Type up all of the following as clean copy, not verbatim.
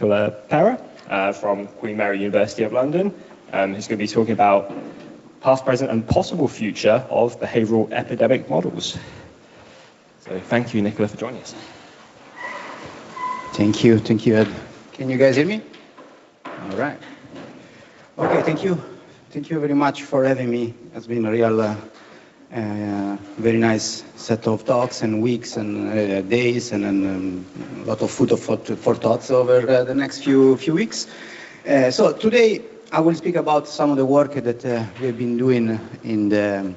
Nicola Perra from Queen Mary University of London, who's going to be talking about past, present, and possible future of behavioural epidemic models. So thank you, Nicola, for joining us. Thank you, Ed. Can you guys hear me? All right. Okay, thank you. Thank you very much for having me. It's been a real, very nice set of talks and weeks and days, and a lot of food for thoughts over the next few weeks. So today I will speak about some of the work that we've been doing in the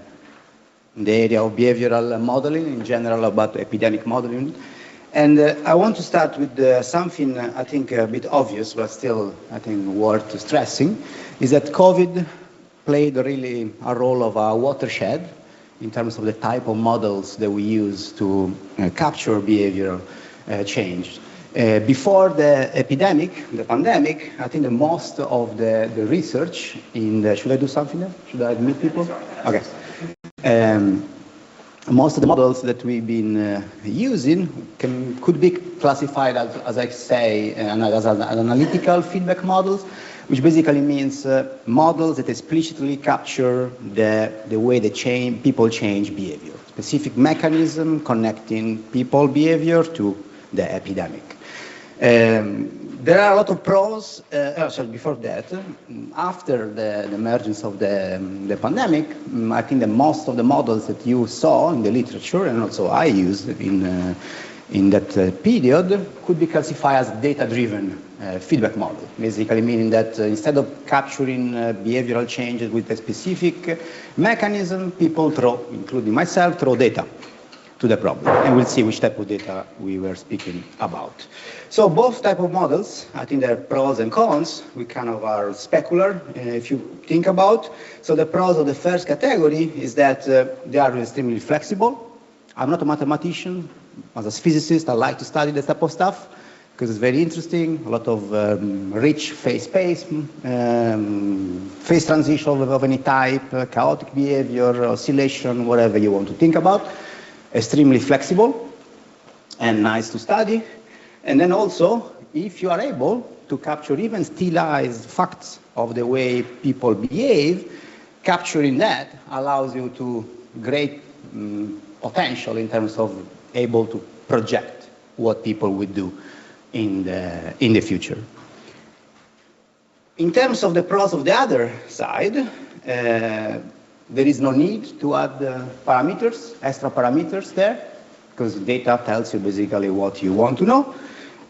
area of behavioral modeling, in general about epidemic modeling. And I want to start with something I think a bit obvious, but still I think worth stressing, is that COVID played really a role of a watershed in terms of the type of models that we use to capture behavioral change. Before the epidemic, the pandemic, I think the most of the research in the, should I do something there? Should I admit people? Okay. Most of the models that we've been using could be classified as I say, as analytical feedback models, which basically means models that explicitly capture the way people change behavior, specific mechanism connecting people behavior to the epidemic. There are a lot of pros. Sorry, before that, after the emergence of the pandemic, I think that most of the models that you saw in the literature, and also I used in that period, could be classified as data-driven feedback model, basically meaning that instead of capturing behavioral changes with a specific mechanism, people including myself, throw data to the problem. And we'll see which type of data we were speaking about. So both type of models, I think there are pros and cons. We kind of are specular, if you think about. So the pros of the first category is that they are extremely flexible. I'm not a mathematician. As a physicist, I like to study this type of stuff because it's very interesting. A lot of rich phase space, phase transition of any type, chaotic behavior, oscillation, whatever you want to think about. Extremely flexible and nice to study. And then also, if you are able to capture even stylized facts of the way people behave, capturing that allows you to great potential in terms of able to project what people would do in the future. In terms of the pros of the other side, there is no need to add parameters, extra parameters there, because data tells you basically what you want to know.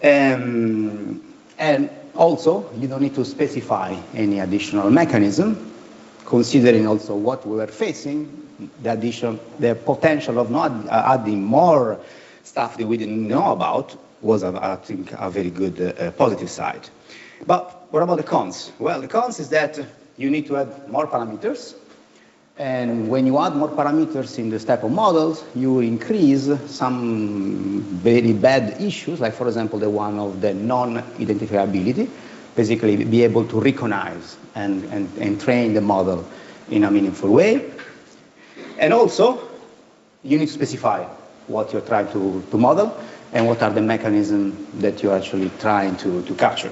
And also, you don't need to specify any additional mechanism, considering also what we were facing, the potential of not adding more stuff that we didn't know about was, I think, a very good positive side. But what about the cons? Well, the cons is that you need to add more parameters. And when you add more parameters in this type of models, you increase some very bad issues, like, for example, the one of the non-identifiability, basically be able to recognize and train the model in a meaningful way. And also, you need to specify what you're trying to model and what are the mechanisms that you're actually trying to capture.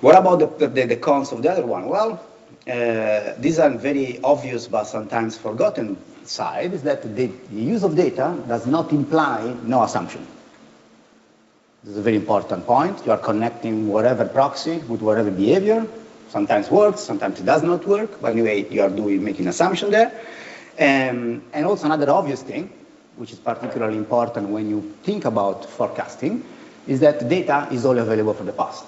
What about the cons of the other one? Well, these are very obvious but sometimes forgotten side, is that the use of data does not imply no assumption. This is a very important point. You are connecting whatever proxy with whatever behavior. Sometimes works, sometimes it does not work, but anyway, you are making assumption there. And also another obvious thing, which is particularly important when you think about forecasting, is that data is only available for the past.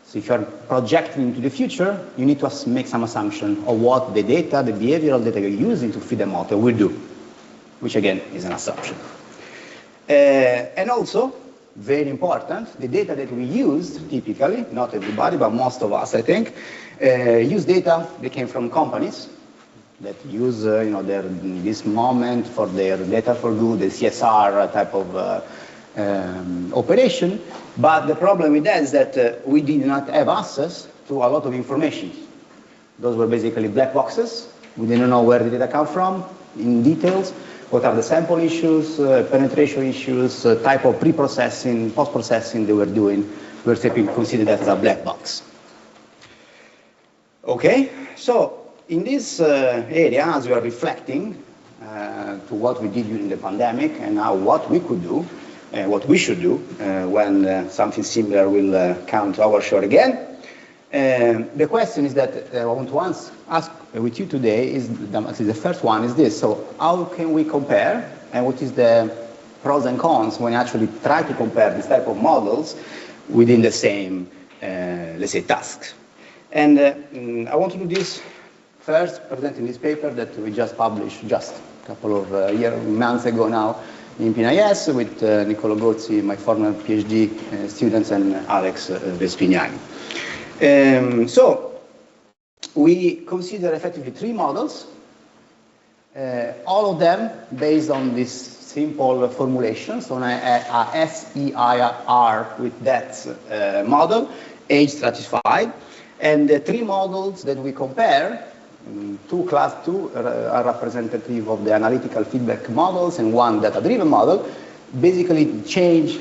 So if you're projecting into the future, you need to make some assumption of what the data, the behavioral data you're using to feed the model will do, which again is an assumption. And also, very important, the data that we used typically, not everybody, but most of us, I think, use data that came from companies that use this moment for their data for good, the CSR type of operation. But the problem with that is that we did not have access to a lot of information. Those were basically black boxes. We didn't know where the data come from in details. What are the sample issues, penetration issues, type of pre-processing, post-processing they were doing. we're simply consider that as a black box. Okay, so in this area, as we are reflecting to what we did during the pandemic and now what we could do, what we should do when something similar will come to our shore again, the question is that I want to ask with you today is the first one is this. So how can we compare, and what is the pros and cons when you actually try to compare this type of models within the same, let's say, tasks? And I want to do this first, presenting this paper that we just published just a couple of months ago now in PNIS with Nicola Perra, my former PhD students, and Alex Vespignani. So we consider effectively 3 models, all of them based on this simple formulation, so a SEIR with that model, age stratified, and the 3 models that we compare, class 2 are representative of the analytical feedback models and 1 data-driven model, basically change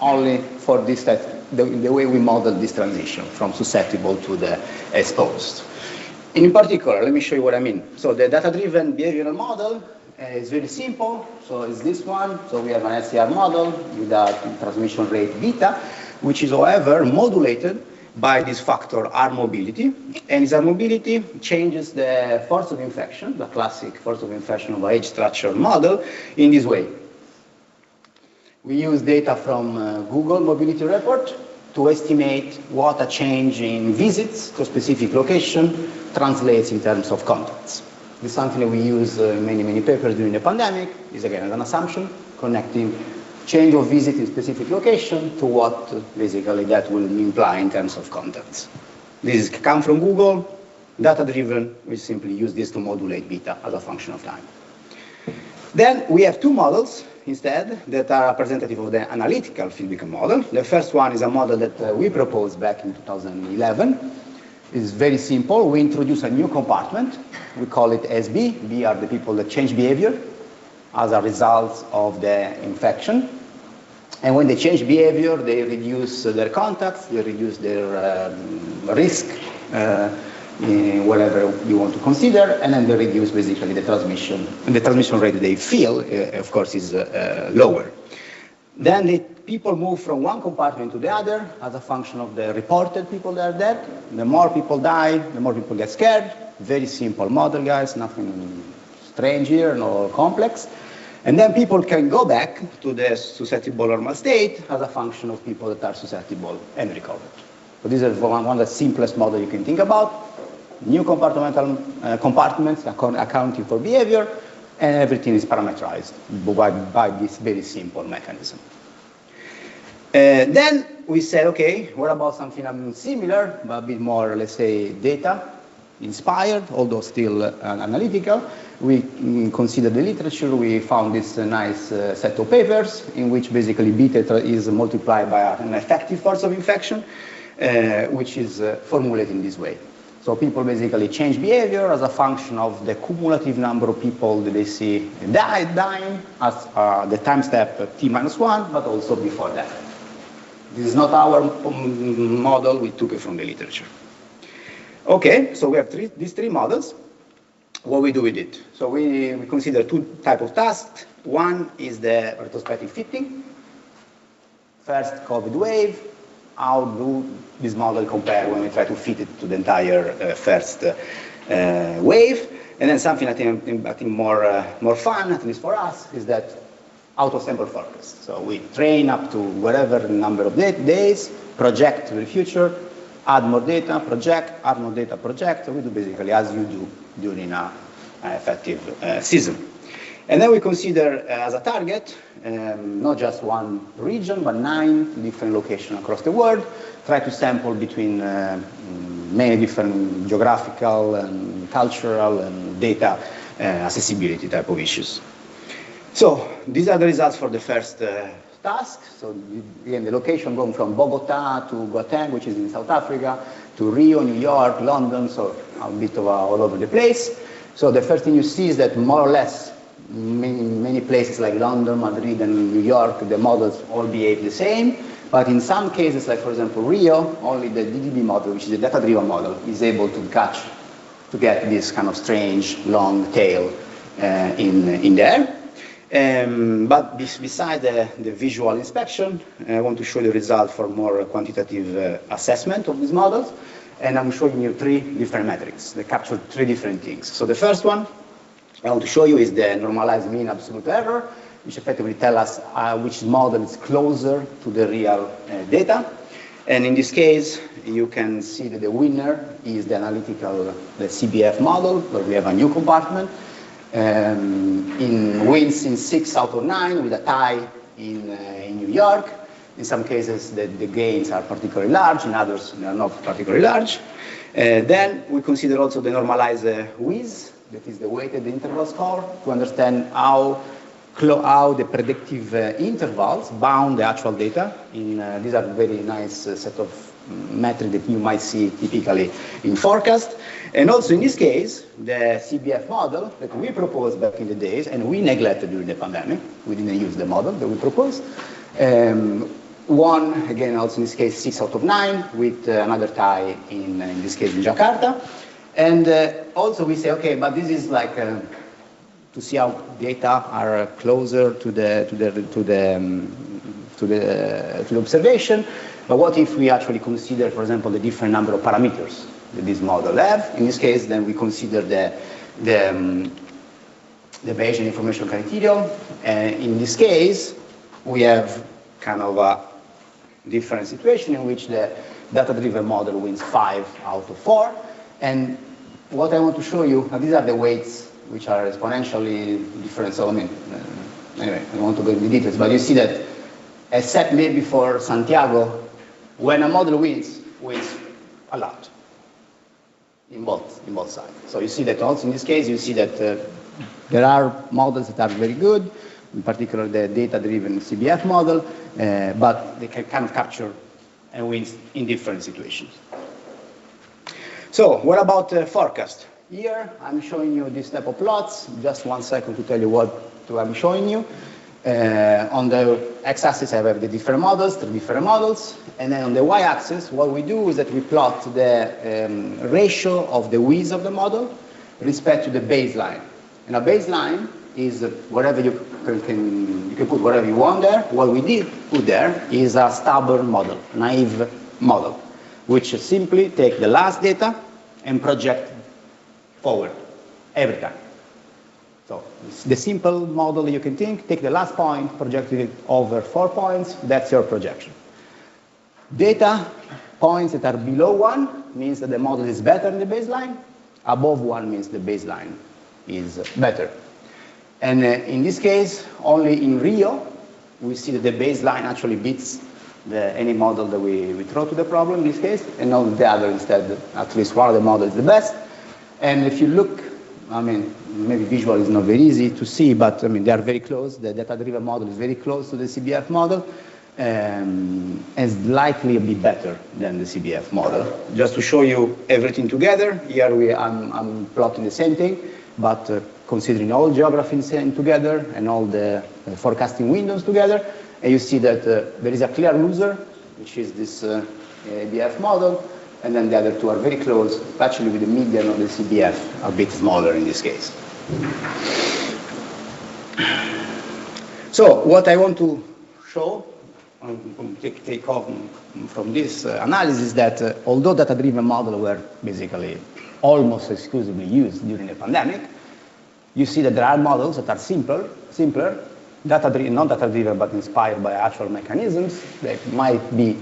only for this type, the way we model this transition from susceptible to the exposed. In particular, let me show you what I mean. So the data-driven behavioral model is very simple. So it's this one. So we have an SCR model with a transmission rate beta, which is, however, modulated by this factor R mobility. And this R mobility changes the force of infection, the classic force of infection of age structure model, in this way. We use data from Google Mobility Report to estimate what a change in visits to a specific location translates in terms of contacts. This is something that we use in many papers during the pandemic. Is again an assumption connecting change of visit in specific location to what basically that will imply in terms of contacts. This comes from Google, data-driven. We simply use this to modulate beta as a function of time. Then we have 2 models instead that are representative of the analytical feedback model. The first one is a model that we proposed back in 2011. It's very simple. We introduce a new compartment. We call it SB. B are the people that change behavior as a result of the infection. And when they change behavior, they reduce their contacts, they reduce their risk, whatever you want to consider, and then they reduce basically the transmission. And the transmission rate they feel, of course, is lower. Then the people move from one compartment to the other as a function of the reported people that are dead. The more people die, the more people get scared. Very simple model, guys, nothing strange here, no complex. And then people can go back to the susceptible normal state as a function of people that are susceptible and recovered. So this is one of the simplest models you can think about. New compartmental compartments accounting for behavior, and everything is parameterized by this very simple mechanism. Then we said, okay, what about something similar, but a bit more, let's say, data inspired, although still analytical. We considered the literature. We found this nice set of papers in which basically beta is multiplied by an effective force of infection, which is formulated in this way. So people basically change behavior as a function of the cumulative number of people that they see dying as the time step t-1, but also before that. This is not our model. We took it from the literature. Okay, so we have these 3 models. What we do with it? So we consider 2 types of tasks. One is the retrospective fitting. First, COVID wave. How do this model compare when we try to fit it to the entire first wave? And then something I think more fun, at least for us, is that auto-sample forecast. So we train up to whatever number of days, project to the future, add more data, project, add more data, project. So we do basically as you do during an effective season. And then we consider as a target, not just one region, but 9 different locations across the world, try to sample between many different geographical and cultural and data accessibility type of issues. So these are the results for the first task. So again, the location going from Bogota to Gauteng, which is in South Africa, to Rio, New York, London, so a bit of all over the place. So the first thing you see is that more or less many places like London, Madrid, and New York, the models all behave the same. But in some cases, like for example Rio, only the DDB model, which is a data-driven model, is able to get this kind of strange long tail in there. But besides the visual inspection, I want to show the result for more quantitative assessment of these models. And I'm showing you 3 different metrics. They capture 3 different things. So the first one I want to show you is the normalized mean absolute error, which effectively tells us which model is closer to the real data. And in this case, you can see that the winner is the CBF model, where we have a new compartment. Wins in 6 out of 9 with a tie in New York. In some cases, the gains are particularly large. In others, they are not particularly large. Then we consider also the normalized WIS, that is the weighted interval score, to understand how the predictive intervals bound the actual data. These are very nice set of metrics that you might see typically in forecast. And also in this case, the CBF model that we proposed back in the days, and we neglected during the pandemic, we didn't use the model that we proposed, won, again, also in this case, 6 out of 9, with another tie in this case in Jakarta. And also we say, okay, but this is like to see how data are closer to the observation. But what if we actually consider, for example, the different number of parameters that this model have? In this case, then we consider the Bayesian information criterion. In this case, we have kind of a different situation in which the data-driven model wins 5 out of 4. And what I want to show you, these are the weights which are exponentially different. So, I mean, anyway, I don't want to go into details, but you see that, except maybe for Santiago, when a model wins a lot in both sides. So you see that also in this case, you see that there are models that are very good, in particular the data-driven CBF model, but they can kind of capture and win in different situations. So what about forecast? Here I'm showing you this type of plots. Just 1 second to tell you what I'm showing you. On the x-axis I have the different models, 3 different models, and then on the y-axis what we do is that we plot the ratio of the width of the model respect to the baseline. And a baseline is whatever you can put whatever you want there. What we did put there is a stubborn model, naive model, which simply take the last data and project forward every time. So the simple model you can think, take the last point, project it over 4 points, that's your projection. Data points that are below 1 means that the model is better than the baseline. Above 1 means the baseline is better. And in this case, only in Rio, we see that the baseline actually beats any model that we throw to the problem in this case, and all the other instead, at least one of the models is the best. And if you look, I mean, maybe visual is not very easy to see, but I mean, they are very close. The data-driven model is very close to the CBF model, and is likely a bit better than the CBF model. Just to show you everything together, here I'm plotting the same thing, but considering all geographies together and all the forecasting windows together, and you see that there is a clear loser, which is this ABF model, and then the other 2 are very close, actually with the median of the CBF a bit smaller in this case. So what I want to show, take off from this analysis, is that although data-driven models were basically almost exclusively used during the pandemic, you see that there are models that are simpler, not data-driven but inspired by actual mechanisms that might be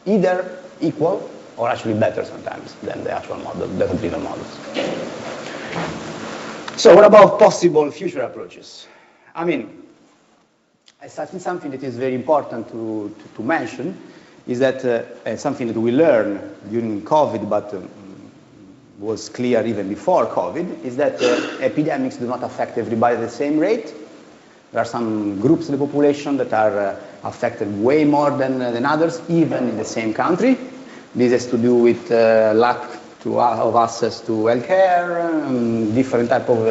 either equal or actually better sometimes than the actual model, data-driven models. So what about possible future approaches? I mean, I think something that is very important to mention is that something that we learned during COVID, but was clear even before COVID, is that epidemics do not affect everybody at the same rate. There are some groups in the population that are affected way more than others, even in the same country. This has to do with lack of access to healthcare, different type of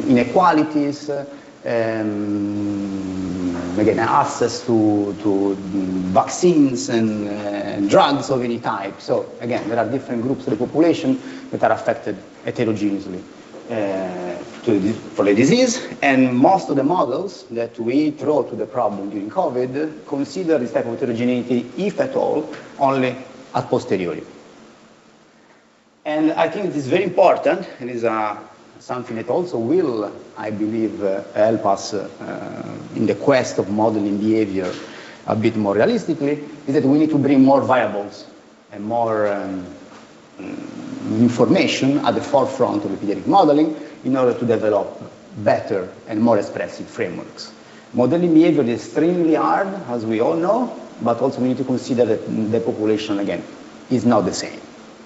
inequalities, again, access to vaccines and drugs of any type. So again, there are different groups of the population that are affected heterogeneously for the disease, and most of the models that we throw to the problem during COVID consider this type of heterogeneity, if at all, only a posteriori. And I think it is very important, and is something that also will, I believe, help us in the quest of modeling behavior a bit more realistically, is that we need to bring more variables and more information at the forefront of epidemic modeling in order to develop better and more expressive frameworks. Modeling behavior is extremely hard, as we all know, but also we need to consider that the population, again, is not the same.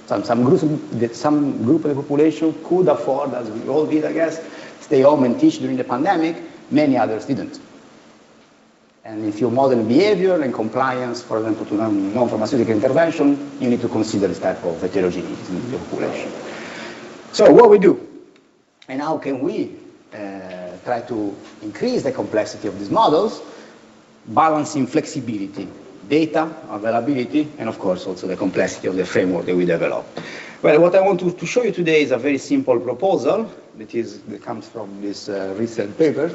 Some group of the population could afford, as we all did, I guess, stay home and teach during the pandemic. Many others didn't. And if you model behavior and compliance, for example, to non-pharmaceutical intervention, you need to consider this type of heterogeneity in the population. So what we do, and how can we try to increase the complexity of these models, balancing flexibility, data availability, and of course also the complexity of the framework that we develop. Well, what I want to show you today is a very simple proposal that comes from this recent paper,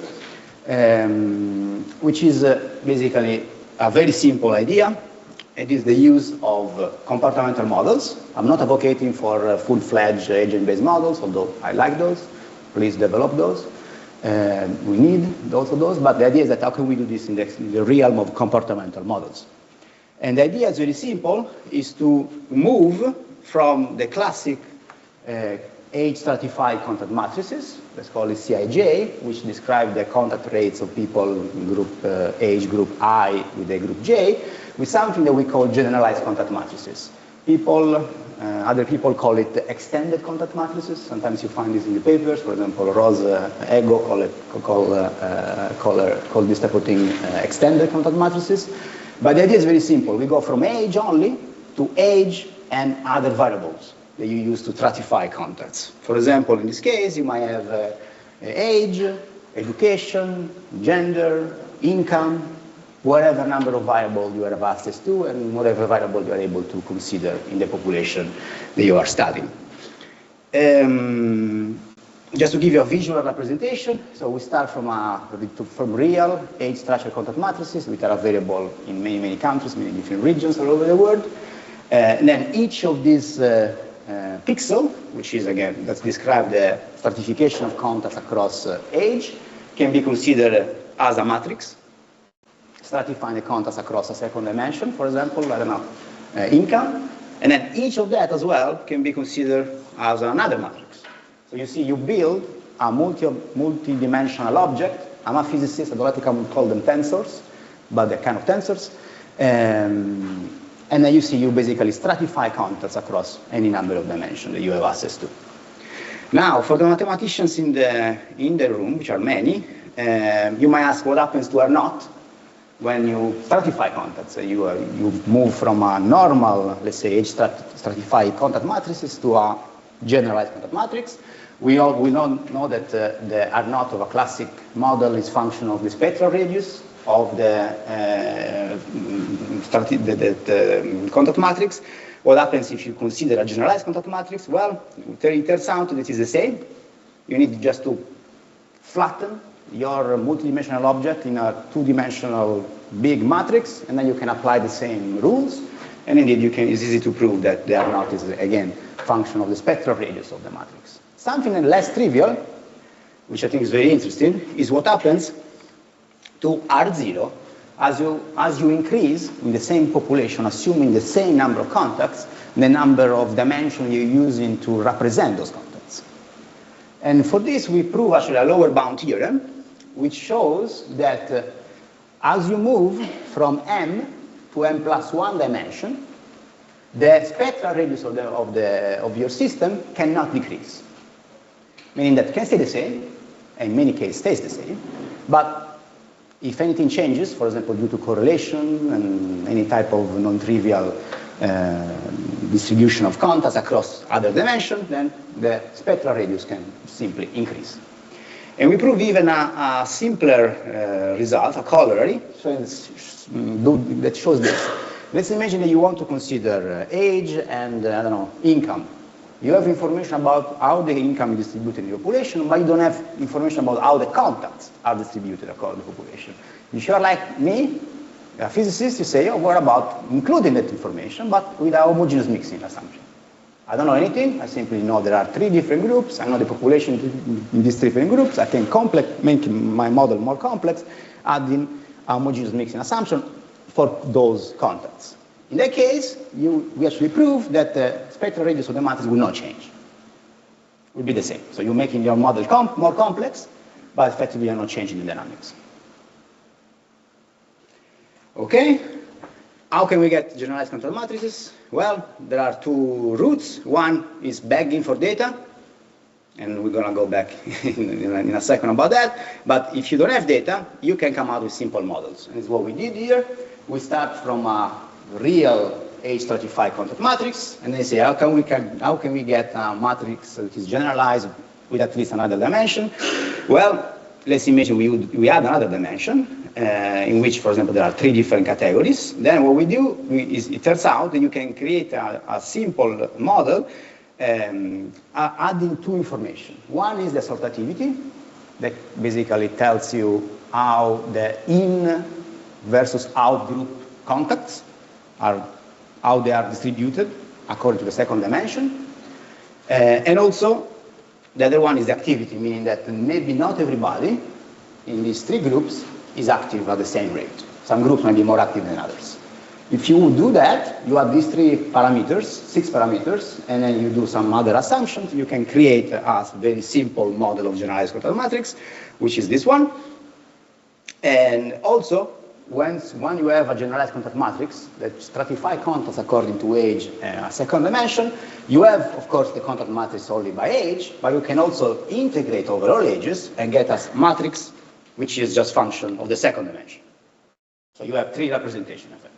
which is basically a very simple idea. It is the use of comportamental models. I'm not advocating for full-fledged agent-based models, although I like those. Please develop those. We need also those, but the idea is that how can we do this in the realm of comportamental models? And the idea is very simple, is to move from the classic age-stratified contact matrices, let's call it CIJ, which describe the contact rates of people in group age group I with a group J, with something that we call generalized contact matrices. Other people call it extended contact matrices. Sometimes you find this in the papers. For example, Rose Ego call this type of thing extended contact matrices. But the idea is very simple. We go from age only to age and other variables that you use to stratify contacts. For example, in this case, you might have age, education, gender, income, whatever number of variables you have access to, and whatever variable you are able to consider in the population that you are studying. Just to give you a visual representation, so we start from real age-structured contact matrices, which are available in many, many countries, many different regions all over the world. And then each of these pixels, which is, again, let's describe the stratification of contacts across age, can be considered as a matrix, stratifying the contacts across a second dimension, for example, I don't know, income. And then each of that as well can be considered as another matrix. So you see, you build a multi-dimensional object. I'm a physicist, I don't like to call them tensors, but they're kind of tensors. And then you see, you basically stratify contacts across any number of dimensions that you have access to. Now, for the mathematicians in the room, which are many, you might ask what happens to R naught when you stratify contacts. You move from a normal, let's say, age-stratified contact matrices to a generalized contact matrix. We all know that the R naught of a classic model is function of the spectral radius of the contact matrix. What happens if you consider a generalized contact matrix? Well, it turns out that it is the same. You need just to flatten your multidimensional object in a two-dimensional big matrix, and then you can apply the same rules. And indeed, it's easy to prove that the R naught is, again, function of the spectral radius of the matrix. Something less trivial, which I think is very interesting, is what happens to R0 as you increase in the same population, assuming the same number of contacts, the number of dimensions you're using to represent those contacts. And for this, we prove actually a lower bound theorem, which shows that as you move from M to M plus one dimension, the spectral radius of your system cannot decrease. Meaning that it can stay the same, and in many cases stays the same, but if anything changes, for example, due to correlation and any type of non-trivial distribution of contacts across other dimensions, then the spectral radius can simply increase. And we prove even a simpler result, a corollary, that shows this. Let's imagine that you want to consider age and, I don't know, income. You have information about how the income is distributed in the population, but you don't have information about how the contacts are distributed according to the population. If you're like me, a physicist, you say, oh, what about including that information, but with a homogeneous mixing assumption? I don't know anything. I simply know there are 3 different groups. I know the population in these 3 different groups. I can make my model more complex, adding a homogeneous mixing assumption for those contacts. In that case, we actually prove that the spectral radius of the matrix will not change. It will be the same. So you're making your model more complex, but effectively you're not changing the dynamics. Okay. How can we get generalized control matrices? Well, there are 2 routes. One is begging for data, and we're going to go back in a second about that. But if you don't have data, you can come out with simple models. And it's what we did here. We start from a real age-stratified contact matrix, and then say, how can we get a matrix that is generalized with at least another dimension? Well, let's imagine we add another dimension, in which, for example, there are 3 different categories. Then what we do is it turns out that you can create a simple model adding 2 information. One is the sortativity, that basically tells you how the in versus out group contacts how they are distributed according to the second dimension. And also, the other one is the activity, meaning that maybe not everybody in these 3 groups is active at the same rate. Some groups might be more active than others. If you do that, you have these 3 parameters, 6 parameters, and then you do some other assumptions, you can create a very simple model of generalized control matrix, which is this one. And also, when you have a generalized contact matrix that stratifies contacts according to age and a second dimension, you have, of course, the contact matrix only by age, but you can also integrate over all ages and get a matrix which is just function of the second dimension. So you have 3 representation effects.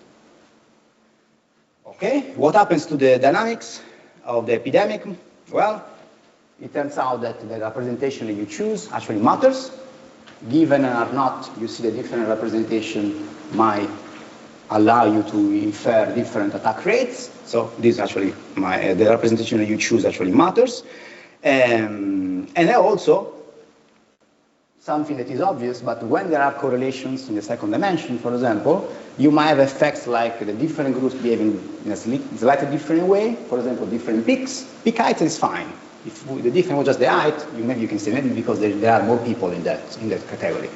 Okay, what happens to the dynamics of the epidemic? Well, it turns out that the representation that you choose actually matters. Given or not, you see the different representation might allow you to infer different attack rates. So this actually, the representation that you choose actually matters. And then also, something that is obvious, but when there are correlations in the second dimension, for example, you might have effects like the different groups behaving in a slightly different way. For example, different peaks. Peak height is fine. If the difference was just the height, maybe you can say maybe because there are more people in that category.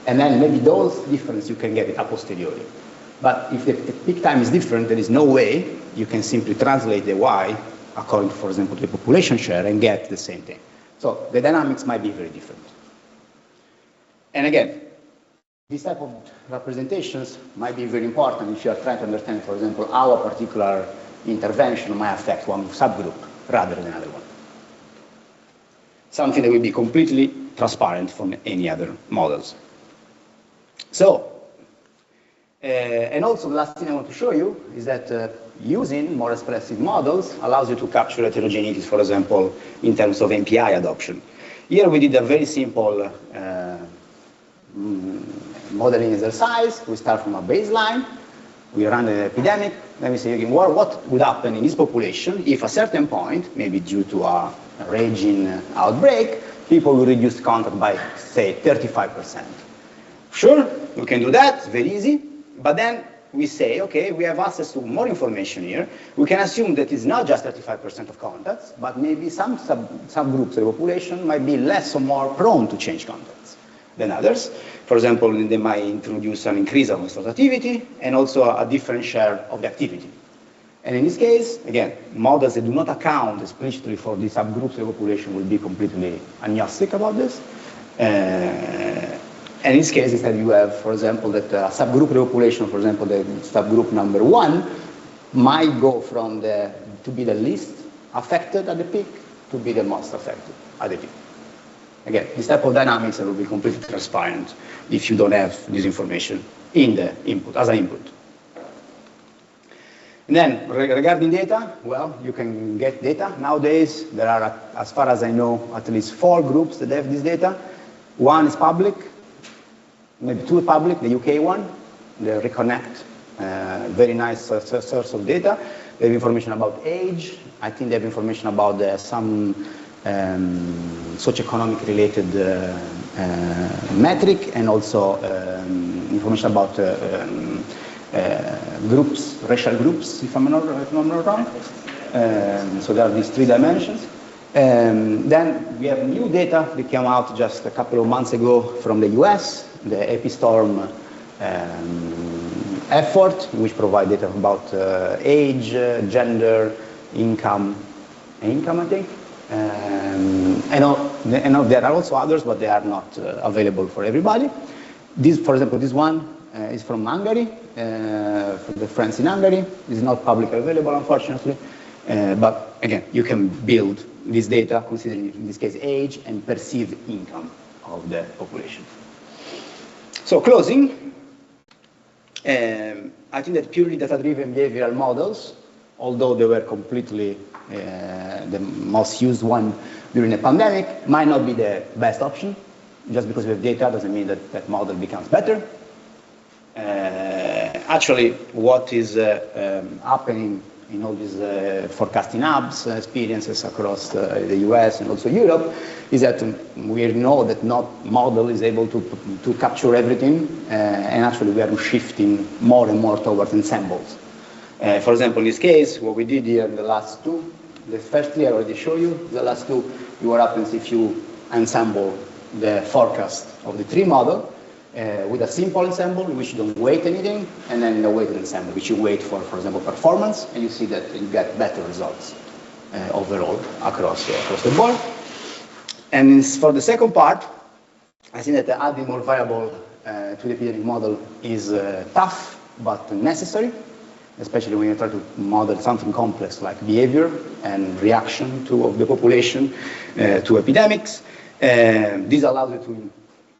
And then maybe those differences you can get it a posteriori. But if the peak time is different, there is no way you can simply translate the y according to, for example, the population share and get the same thing. So the dynamics might be very different. And again, this type of representations might be very important if you are trying to understand, for example, how a particular intervention might affect one subgroup rather than another one. Something that will be completely transparent from any other models. So, and also the last thing I want to show you is that using more expressive models allows you to capture heterogeneities, for example, in terms of MPI adoption. Here we did a very simple modeling exercise. We start from a baseline. We run the epidemic. Then we say, again, what would happen in this population if at a certain point, maybe due to a raging outbreak, people will reduce contact by, say, 35%. Sure, we can do that. It's very easy. But then we say, okay, we have access to more information here. We can assume that it's not just 35% of contacts, but maybe some subgroups of the population might be less or more prone to change contacts than others. For example, they might introduce an increase of sortativity and also a different share of the activity. And in this case, again, models that do not account explicitly for the subgroups of the population will be completely agnostic about this. And in this case, instead you have, for example, that a subgroup of the population, for example, the subgroup number 1, might go from to be the least affected at the peak to be the most affected at the peak. Again, this type of dynamics will be completely transparent if you don't have this information in the input, as an input. And then, regarding data, well, you can get data. Nowadays, there are, as far as I know, at least 4 groups that have this data. One is public, maybe two public, the UK one, the Reconnect, very nice source of data. They have information about age. I think they have information about some socioeconomic related metric, and also information about groups, racial groups, if I'm not wrong. So there are these three dimensions. Then we have new data that came out just a couple of months ago from the US, the Epistorm effort, which provide data about age, gender, income, I think. I know there are also others, but they are not available for everybody. This, for example, this one is from Hungary, from the friends in Hungary. It's not publicly available, unfortunately. But again, you can build this data considering, in this case, age and perceived income of the population. So closing, I think that purely data-driven behavioral models, although they were completely the most used one during the pandemic, might not be the best option. Just because we have data doesn't mean that that model becomes better. Actually, what is happening in all these forecasting apps, experiences across the US and also Europe, is that we know that not model is able to capture everything, and actually we are shifting more and more towards ensembles. For example, in this case, what we did here in the last two, the first three I already showed you, the last two, what happens if you ensemble the forecast of the tree model with a simple ensemble, which you don't weight anything, and then the weighted ensemble, which you weight for example, performance, and you see that you get better results overall across the board. And for the second part, I think that adding more variable to the epidemic model is tough, but necessary, especially when you try to model something complex like behavior and reaction of the population to epidemics. This allows you to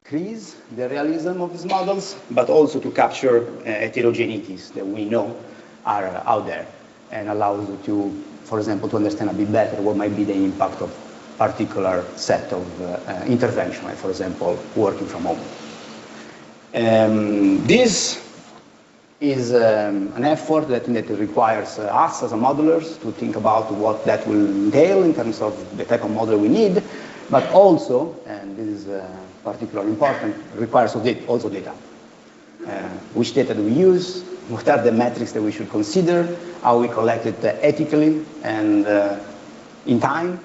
increase the realism of these models, but also to capture heterogeneities that we know are out there, and allows you to, for example, to understand a bit better what might be the impact of particular set of intervention, like, for example, working from home. This is an effort that requires us as a modelers to think about what that will entail in terms of the type of model we need, but also, and this is particularly important, requires also data. Which data do we use? What are the metrics that we should consider? How we collect it ethically and in time?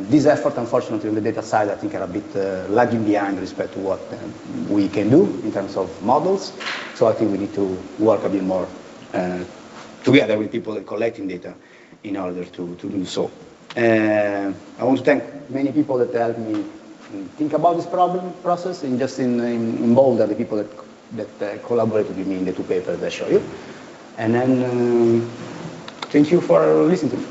This effort, unfortunately, on the data side, I think are a bit lagging behind with respect to what we can do in terms of models. So I think we need to work a bit more together with people that are collecting data in order to do so. I want to thank many people that helped me think about this process, and just in bold are the people that collaborated with me in the two papers that I show you. And then thank you for listening to me.